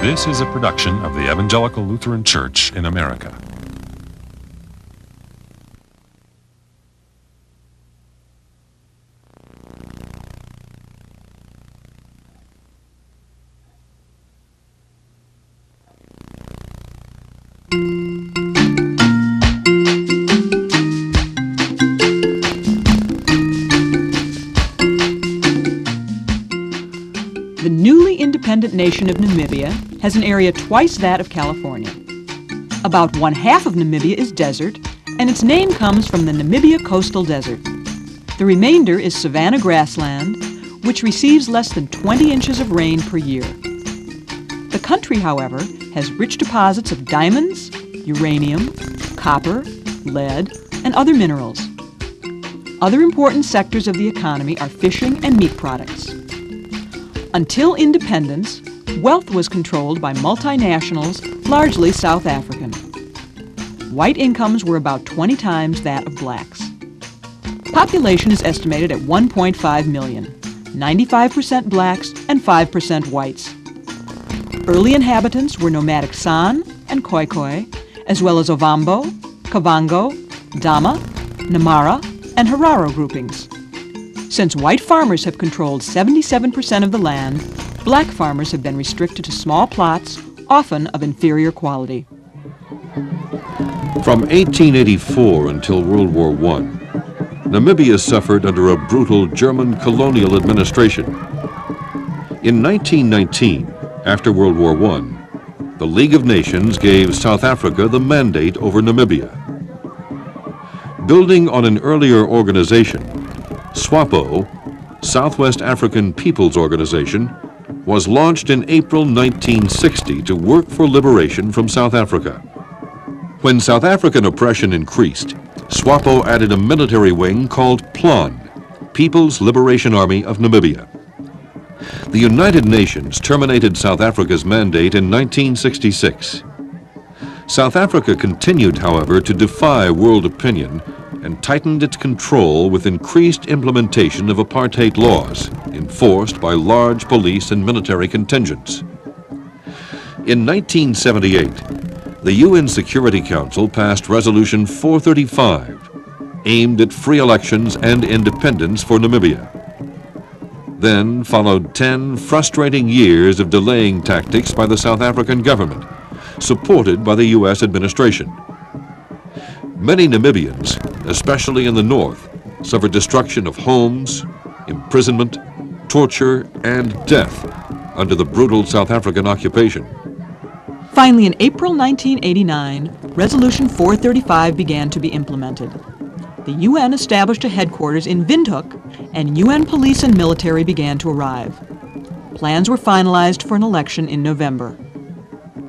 This is a production of the Evangelical Lutheran Church in America. The newly independent nation of Namibia has an area twice that of California. About one-half of Namibia is desert, and its name comes from the Namibia coastal desert. The remainder is savanna grassland, which receives less than 20 inches of rain per year. The country, however, has rich deposits of diamonds, uranium, copper, lead, and other minerals. Other important sectors of the economy are fishing and meat products. Until independence, wealth was controlled by multinationals, largely South African. White incomes were about 20 times that of blacks. Population is estimated at 1.5 million, 95% blacks and 5% whites. Early inhabitants were nomadic San and Khoikhoi, as well as Ovambo, Kavango, Dama, Namara, and Herero groupings. Since white farmers have controlled 77% of the land, black farmers have been restricted to small plots, often of inferior quality. From 1884 until World War I, Namibia suffered under a brutal German colonial administration. In 1919, after World War I, the League of Nations gave South Africa the mandate over Namibia. Building on an earlier organization, SWAPO, Southwest African People's Organization, was launched in April 1960 to work for liberation from South Africa. When South African oppression increased, SWAPO added a military wing called PLAN, People's Liberation Army of Namibia. The United Nations terminated South Africa's mandate in 1966. South Africa continued, however, to defy world opinion and tightened its control with increased implementation of apartheid laws enforced by large police and military contingents. In 1978, the UN Security Council passed Resolution 435, aimed at free elections and independence for Namibia. Then followed 10 frustrating years of delaying tactics by the South African government, supported by the U.S. administration. Many Namibians, especially in the north, suffered destruction of homes, imprisonment, torture, and death under the brutal South African occupation. Finally, in April 1989, Resolution 435 began to be implemented. The UN established a headquarters in Windhoek, and UN police and military began to arrive. Plans were finalized for an election in November.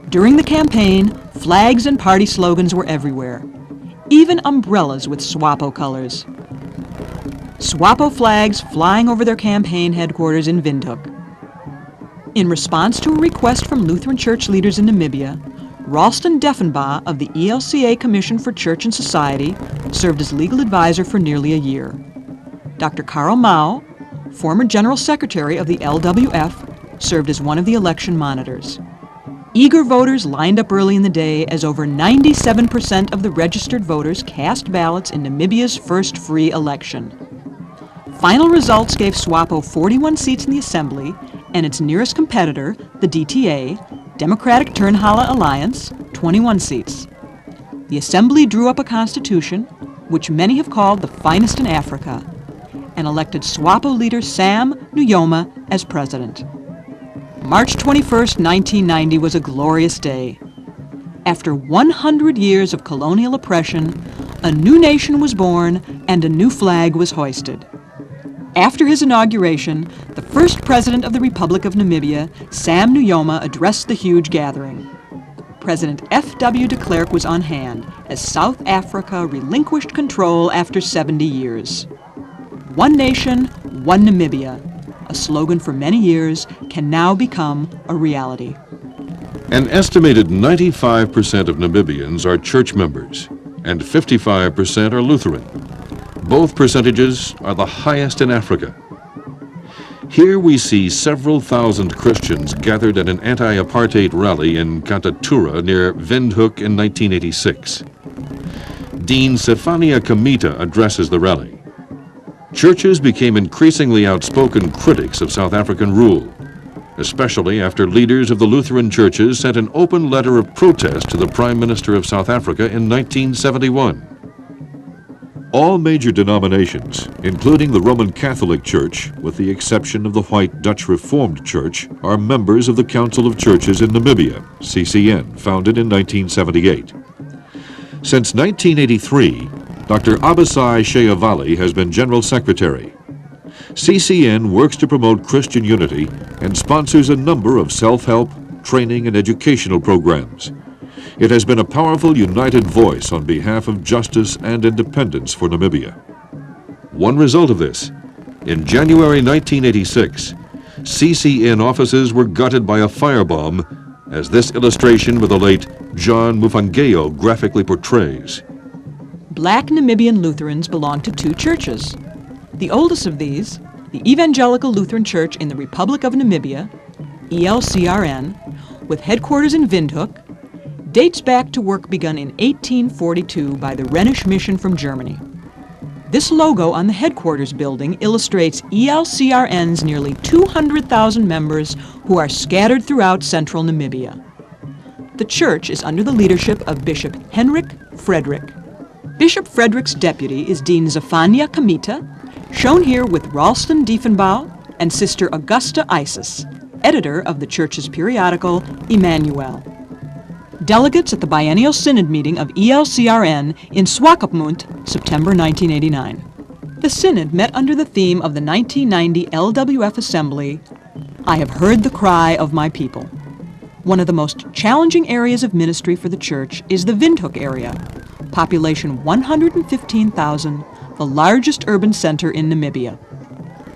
During the campaign, flags and party slogans were everywhere, even umbrellas with SWAPO colors. SWAPO flags flying over their campaign headquarters in Windhoek. In response to a request from Lutheran church leaders in Namibia, Ralston Deffenbaugh of the ELCA Commission for Church and Society served as legal advisor for nearly a year. Dr. Karl Mao, former General Secretary of the LWF, served as one of the election monitors. Eager voters lined up early in the day as over 97% of the registered voters cast ballots in Namibia's first free election. Final results gave SWAPO 41 seats in the Assembly and its nearest competitor, the DTA, Democratic Turnhala Alliance, 21 seats. The Assembly drew up a constitution, which many have called the finest in Africa, and elected SWAPO leader Sam Nujoma as president. March 21, 1990 was a glorious day. After 100 years of colonial oppression, a new nation was born and a new flag was hoisted. After his inauguration, the first president of the Republic of Namibia, Sam Nujoma, addressed the huge gathering. President F.W. de Klerk was on hand as South Africa relinquished control after 70 years. One nation, one Namibia, a slogan for many years, can now become a reality. An estimated 95% of Namibians are church members, and 55% are Lutheran. Both percentages are the highest in Africa. Here we see several thousand Christians gathered at an anti-apartheid rally in Katatura near Windhoek in 1986. Dean Sefania Kamita addresses the rally. Churches became increasingly outspoken critics of South African rule, especially after leaders of the Lutheran churches sent an open letter of protest to the Prime Minister of South Africa in 1971. All major denominations, including the Roman Catholic Church, with the exception of the white Dutch Reformed Church, are members of the Council of Churches in Namibia, CCN, founded in 1978. Since 1983, Dr. Abasai Sheyavali has been General Secretary. CCN works to promote Christian unity and sponsors a number of self-help, training, and educational programs. It has been a powerful, united voice on behalf of justice and independence for Namibia. One result of this, in January 1986, CCN offices were gutted by a firebomb, as this illustration with the late John Mufangeo graphically portrays. Black Namibian Lutherans belong to two churches. The oldest of these, the Evangelical Lutheran Church in the Republic of Namibia, ELCRN, with headquarters in Windhoek, dates back to work begun in 1842 by the Rhenish Mission from Germany. This logo on the headquarters building illustrates ELCRN's nearly 200,000 members who are scattered throughout central Namibia. The church is under the leadership of Bishop Henrik Frederick. Bishop Frederick's deputy is Dean Zefania Kamita, shown here with Ralston Diefenbaugh and Sister Augusta Isis, editor of the church's periodical Emmanuel. Delegates at the Biennial Synod meeting of ELCRN in Swakopmund, September 1989. The Synod met under the theme of the 1990 LWF Assembly, I have heard the cry of my people. One of the most challenging areas of ministry for the church is the Windhoek area, population 115,000, the largest urban center in Namibia.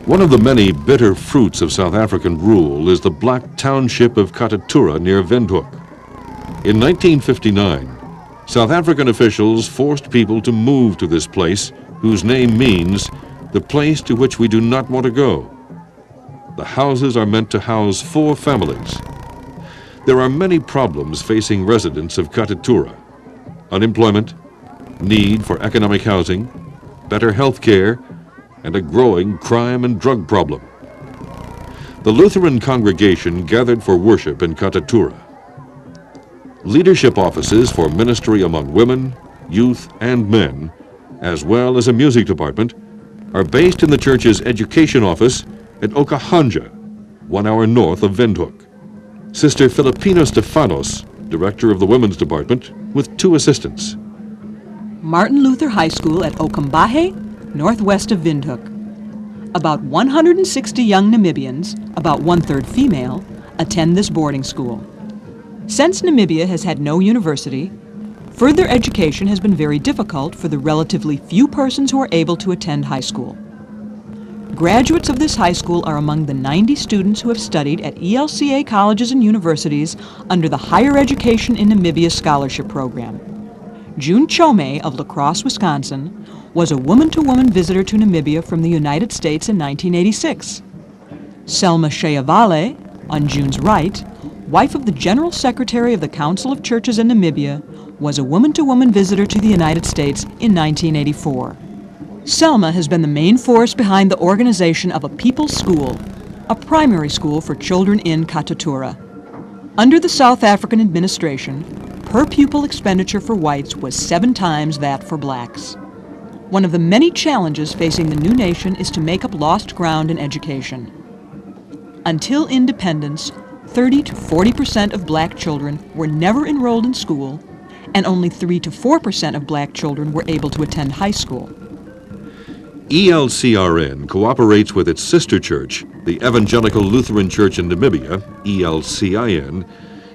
One of the many bitter fruits of South African rule is the black township of Katatura near Windhoek. In 1959, South African officials forced people to move to this place, whose name means the place to which we do not want to go. The houses are meant to house 4 families. There are many problems facing residents of Katatura: unemployment, need for economic housing, better health care, and a growing crime and drug problem. The Lutheran congregation gathered for worship in Katatura. Leadership offices for ministry among women, youth, and men, as well as a music department, are based in the church's education office at Okahanja, 1 hour north of Windhoek. Sister Filipina Stefanos, director of the women's department, with 2 assistants. Martin Luther High School at Okambahe, northwest of Windhoek. About 160 young Namibians, about 1/3 female, attend this boarding school. Since Namibia has had no university, further education has been very difficult for the relatively few persons who are able to attend high school. Graduates of this high school are among the 90 students who have studied at ELCA colleges and universities under the Higher Education in Namibia Scholarship Program. June Chome of La Crosse, Wisconsin, was a woman-to-woman visitor to Namibia from the United States in 1986. Selma Sheyavale, on June's right, wife of the General Secretary of the Council of Churches in Namibia, was a woman-to-woman visitor to the United States in 1984. Selma has been the main force behind the organization of a People's School, a primary school for children in Katatura. Under the South African administration, per-pupil expenditure for whites was 7 times that for blacks. One of the many challenges facing the new nation is to make up lost ground in education. Until independence, 30 to 40% of black children were never enrolled in school, and only 3 to 4% of black children were able to attend high school. ELCRN cooperates with its sister church, the Evangelical Lutheran Church in Namibia, ELCIN,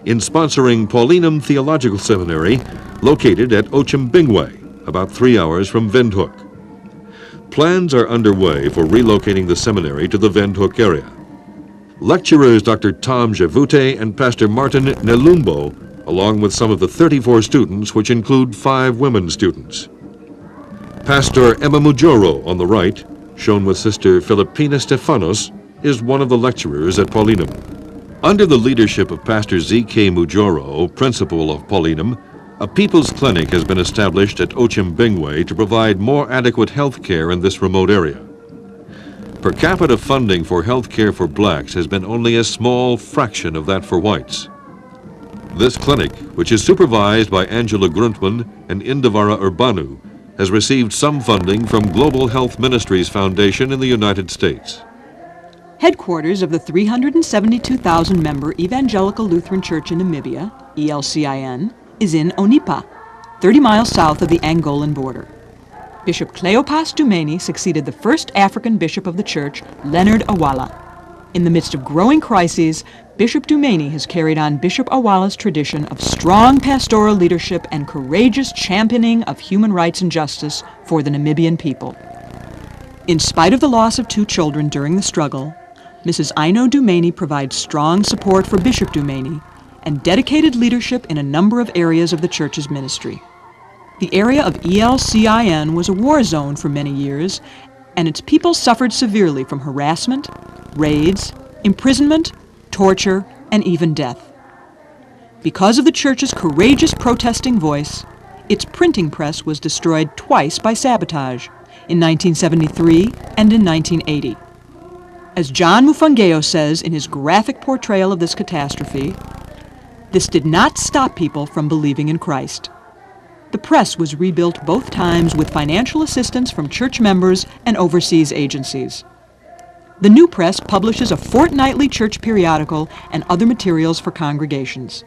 in sponsoring Paulinum Theological Seminary, located at Ochimbingwe, about 3 hours from Windhoek. Plans are underway for relocating the seminary to the Windhoek area. Lecturers Dr. Tom Javute and Pastor Martin Nelumbo, along with some of the 34 students, which include 5 women students. Pastor Emma Mujoro on the right, shown with Sister Filipina Stefanos, is one of the lecturers at Paulinum. Under the leadership of Pastor Z.K. Mujoro, principal of Paulinum, a people's clinic has been established at Ochimbingwe to provide more adequate health care in this remote area. Per capita funding for health care for blacks has been only a small fraction of that for whites. This clinic, which is supervised by Angela Gruntman and Indavara Urbanu, has received some funding from Global Health Ministries Foundation in the United States. Headquarters of the 372,000-member Evangelical Lutheran Church in Namibia, ELCIN, is in Onipa, 30 miles south of the Angolan border. Bishop Cleopas Dumeni succeeded the first African bishop of the church, Leonard Awala. In the midst of growing crises, Bishop Dumeni has carried on Bishop Awala's tradition of strong pastoral leadership and courageous championing of human rights and justice for the Namibian people. In spite of the loss of 2 children during the struggle, Mrs. Aino Dumeni provides strong support for Bishop Dumeni and dedicated leadership in a number of areas of the church's ministry. The area of ELCIN was a war zone for many years, and its people suffered severely from harassment, raids, imprisonment, torture, and even death. Because of the church's courageous protesting voice, its printing press was destroyed twice by sabotage, in 1973 and in 1980. As John Mufangeo says in his graphic portrayal of this catastrophe, this did not stop people from believing in Christ. The press was rebuilt both times with financial assistance from church members and overseas agencies. The new press publishes a fortnightly church periodical and other materials for congregations.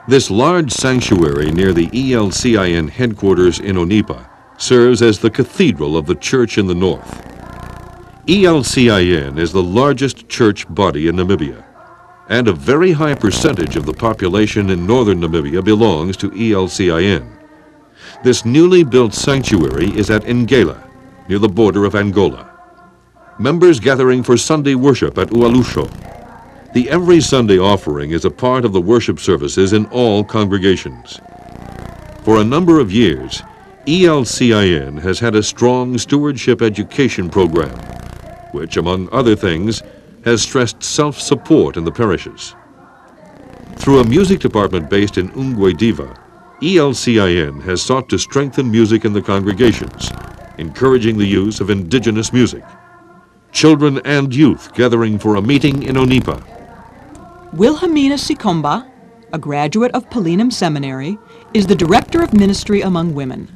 This large sanctuary near the ELCIN headquarters in Onipa serves as the cathedral of the church in the north. ELCIN is the largest church body in Namibia, and a very high percentage of the population in northern Namibia belongs to ELCIN. This newly built sanctuary is at Ngela, near the border of Angola. Members gathering for Sunday worship at Ualusho. The every Sunday offering is a part of the worship services in all congregations. For a number of years, ELCIN has had a strong stewardship education program, which, among other things, has stressed self-support in the parishes. Through a music department based in Ungwediva, ELCIN has sought to strengthen music in the congregations, encouraging the use of indigenous music. Children and youth gathering for a meeting in Onipa. Wilhelmina Sikomba, a graduate of Paulinum Seminary, is the Director of Ministry among Women.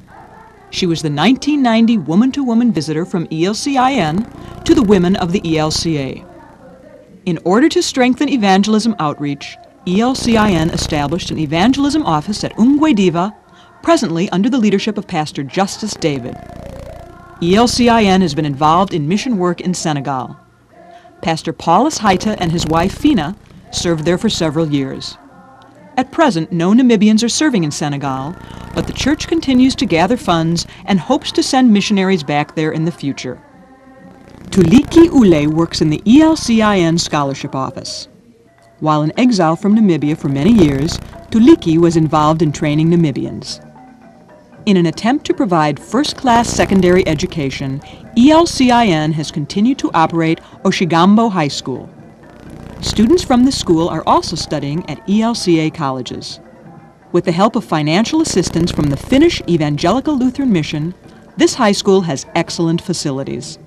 She was the 1990 woman-to-woman visitor from ELCIN to the women of the ELCA. In order to strengthen evangelism outreach, ELCIN established an evangelism office at Ungwediva, presently under the leadership of Pastor Justice David. ELCIN has been involved in mission work in Senegal. Pastor Paulus Haita and his wife Fina served there for several years. At present, no Namibians are serving in Senegal, but the church continues to gather funds and hopes to send missionaries back there in the future. Tuliki Ule works in the ELCIN Scholarship Office. While in exile from Namibia for many years, Tuliki was involved in training Namibians. In an attempt to provide first-class secondary education, ELCIN has continued to operate Oshigambo High School. Students from this school are also studying at ELCA colleges. With the help of financial assistance from the Finnish Evangelical Lutheran Mission, this high school has excellent facilities.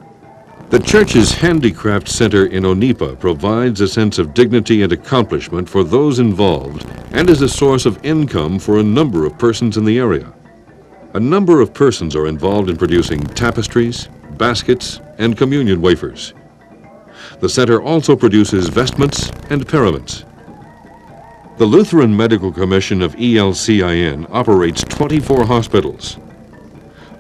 The church's Handicraft Center in Onipa provides a sense of dignity and accomplishment for those involved and is a source of income for a number of persons in the area. A number of persons are involved in producing tapestries, baskets, and communion wafers. The center also produces vestments and paraments. The Lutheran Medical Commission of ELCIN operates 24 hospitals.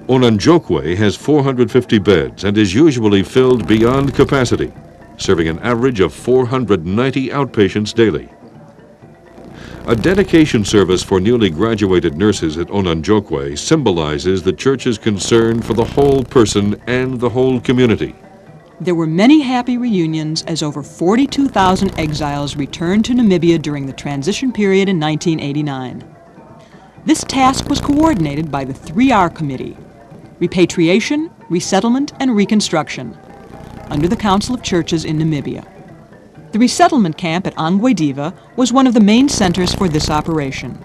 Onanjokwe has 450 beds and is usually filled beyond capacity, serving an average of 490 outpatients daily. A dedication service for newly graduated nurses at Onanjokwe symbolizes the church's concern for the whole person and the whole community. There were many happy reunions as over 42,000 exiles returned to Namibia during the transition period in 1989. This task was coordinated by the 3R Committee: Repatriation, Resettlement, and Reconstruction. under the Council of Churches in Namibia. The resettlement camp at Angwediva was one of the main centers for this operation.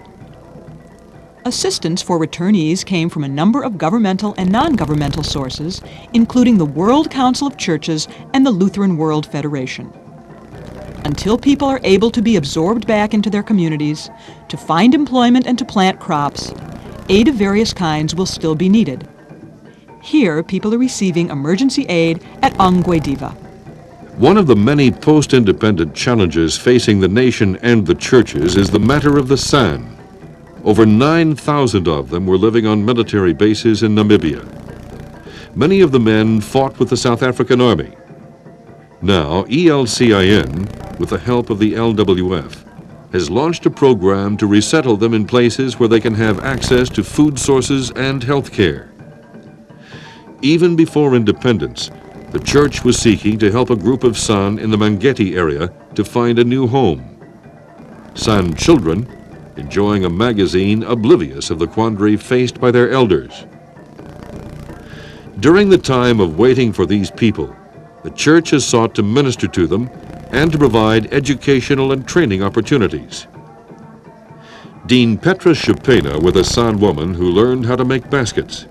Assistance for returnees came from a number of governmental and non-governmental sources, including the World Council of Churches and the Lutheran World Federation. Until people are able to be absorbed back into their communities, to find employment and to plant crops, aid of various kinds will still be needed. Here, people are receiving emergency aid at Angwediva. One of the many post-independent challenges facing the nation and the churches is the matter of the San. Over 9,000 of them were living on military bases in Namibia. Many of the men fought with the South African Army. Now, ELCIN, with the help of the LWF, has launched a program to resettle them in places where they can have access to food sources and health care. Even before independence, the church was seeking to help a group of San in the Mangeti area to find a new home. San children enjoying a magazine oblivious of the quandary faced by their elders. During the time of waiting for these people, the church has sought to minister to them and to provide educational and training opportunities. Dean Petra Shapena with a San woman who learned how to make baskets.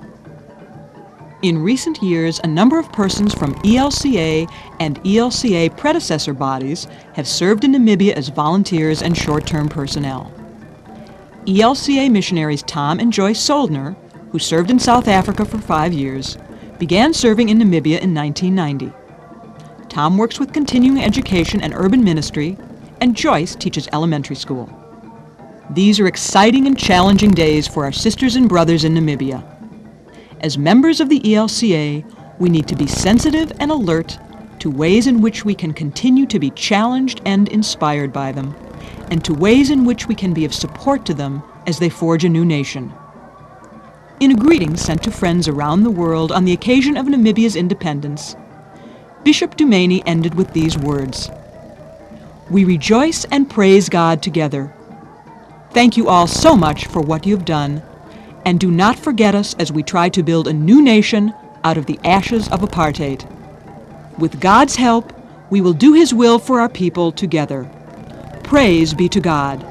In recent years, a number of persons from ELCA and ELCA predecessor bodies have served in Namibia as volunteers and short-term personnel. ELCA missionaries Tom and Joyce Soldner, who served in South Africa for 5 years, began serving in Namibia in 1990. Tom works with continuing education and urban ministry, and Joyce teaches elementary school. These are exciting and challenging days for our sisters and brothers in Namibia. As members of the ELCA, we need to be sensitive and alert to ways in which we can continue to be challenged and inspired by them, and to ways in which we can be of support to them as they forge a new nation. In a greeting sent to friends around the world on the occasion of Namibia's independence, Bishop Dumeni ended with these words: "We rejoice and praise God together. Thank you all so much for what you have done, and do not forget us as we try to build a new nation out of the ashes of apartheid. With God's help, we will do His will for our people together. Praise be to God."